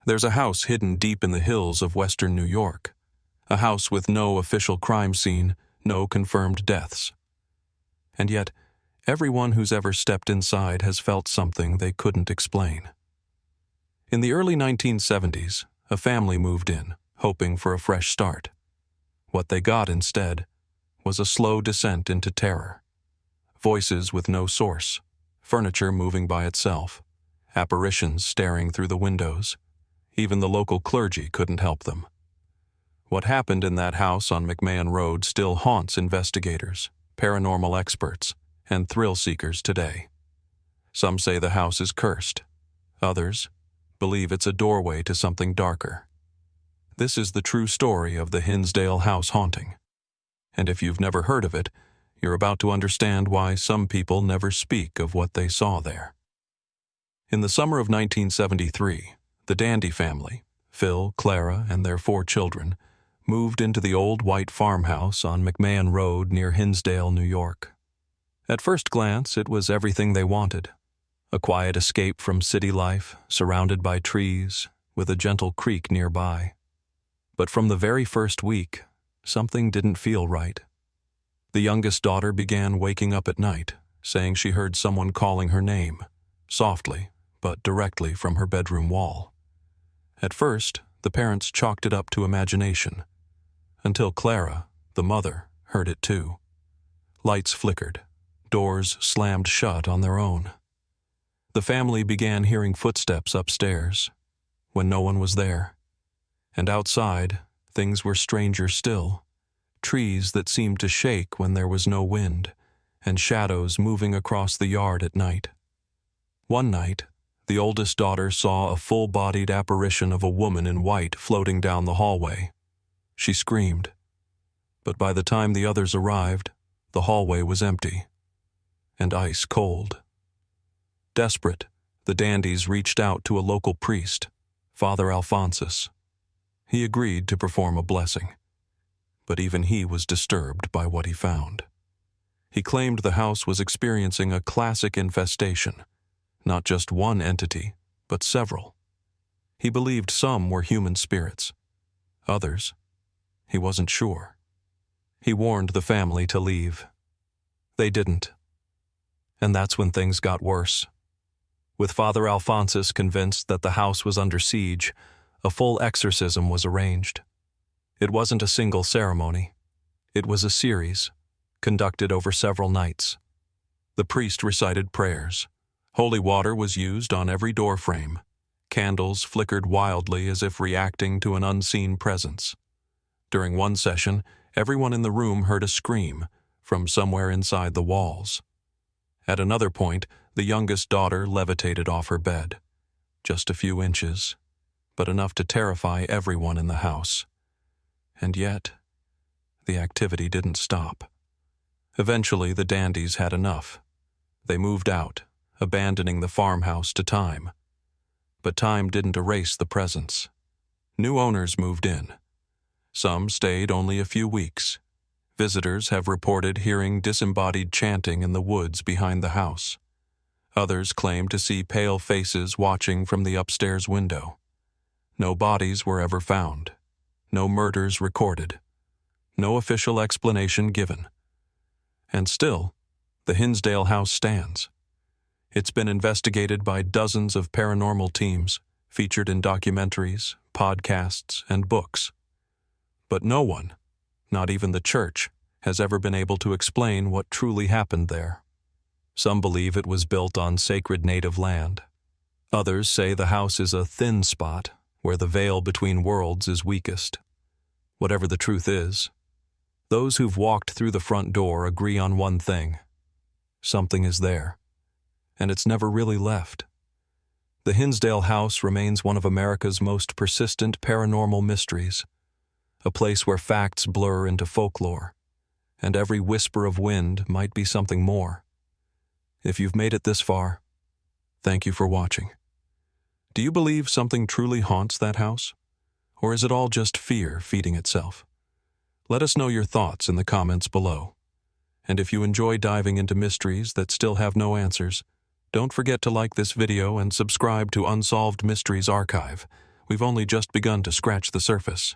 There's a house hidden deep in the hills of western New York. A house with no official crime scene, no confirmed deaths. And yet, everyone who's ever stepped inside has felt something they couldn't explain. In the early 1970s, a family moved in, hoping for a fresh start. What they got instead was a slow descent into terror. Voices with no source, furniture moving by itself, apparitions staring through the windows. Even the local clergy couldn't help them. What happened in that house on McMahon Road still haunts investigators, paranormal experts, and thrill seekers today. Some say the house is cursed. Others believe it's a doorway to something darker. This is the true story of the Hinsdale House Haunting. And if you've never heard of it, you're about to understand why some people never speak of what they saw there. In the summer of 1973, the Dandy family, Phil, Clara, and their 4 children, moved into the old white farmhouse on McMahon Road near Hinsdale, New York. At first glance, it was everything they wanted. A quiet escape from city life, surrounded by trees, with a gentle creek nearby. But from the very first week, something didn't feel right. The youngest daughter began waking up at night, saying she heard someone calling her name, softly, but directly from her bedroom wall. At first, the parents chalked it up to imagination, until Clara, the mother, heard it too. Lights flickered, doors slammed shut on their own. The family began hearing footsteps upstairs, when no one was there. And outside, things were stranger still. Trees that seemed to shake when there was no wind, and shadows moving across the yard at night. One night, the oldest daughter saw a full-bodied apparition of a woman in white floating down the hallway. She screamed. But by the time the others arrived, the hallway was empty, and ice cold. Desperate, the Dandies reached out to a local priest, Father Alphonsus. He agreed to perform a blessing, but even he was disturbed by what he found. He claimed the house was experiencing a classic infestation, not just one entity, but several. He believed some were human spirits. Others, he wasn't sure. He warned the family to leave. They didn't. And that's when things got worse. With Father Alphonsus convinced that the house was under siege, a full exorcism was arranged. It wasn't a single ceremony. It was a series, conducted over several nights. The priest recited prayers. Holy water was used on every doorframe. Candles flickered wildly as if reacting to an unseen presence. During one session, everyone in the room heard a scream from somewhere inside the walls. At another point, the youngest daughter levitated off her bed. Just a few inches, but enough to terrify everyone in the house. And yet, the activity didn't stop. Eventually, the Dandies had enough. They moved out, abandoning the farmhouse to time. But time didn't erase the presence. New owners moved in. Some stayed only a few weeks. Visitors have reported hearing disembodied chanting in the woods behind the house. Others claim to see pale faces watching from the upstairs window. No bodies were ever found. No murders recorded. No official explanation given. And still, the Hinsdale house stands. It's been investigated by dozens of paranormal teams, featured in documentaries, podcasts, and books. But no one, not even the church, has ever been able to explain what truly happened there. Some believe it was built on sacred native land. Others say the house is a thin spot where the veil between worlds is weakest. Whatever the truth is, those who've walked through the front door agree on one thing. Something is there, and it's never really left. The Hinsdale house remains one of America's most persistent paranormal mysteries, a place where facts blur into folklore, and every whisper of wind might be something more. If you've made it this far, thank you for watching. Do you believe something truly haunts that house? Or is it all just fear feeding itself? Let us know your thoughts in the comments below. And if you enjoy diving into mysteries that still have no answers, don't forget to like this video and subscribe to Unsolved Mysteries Archive. we've only just begun to scratch the surface.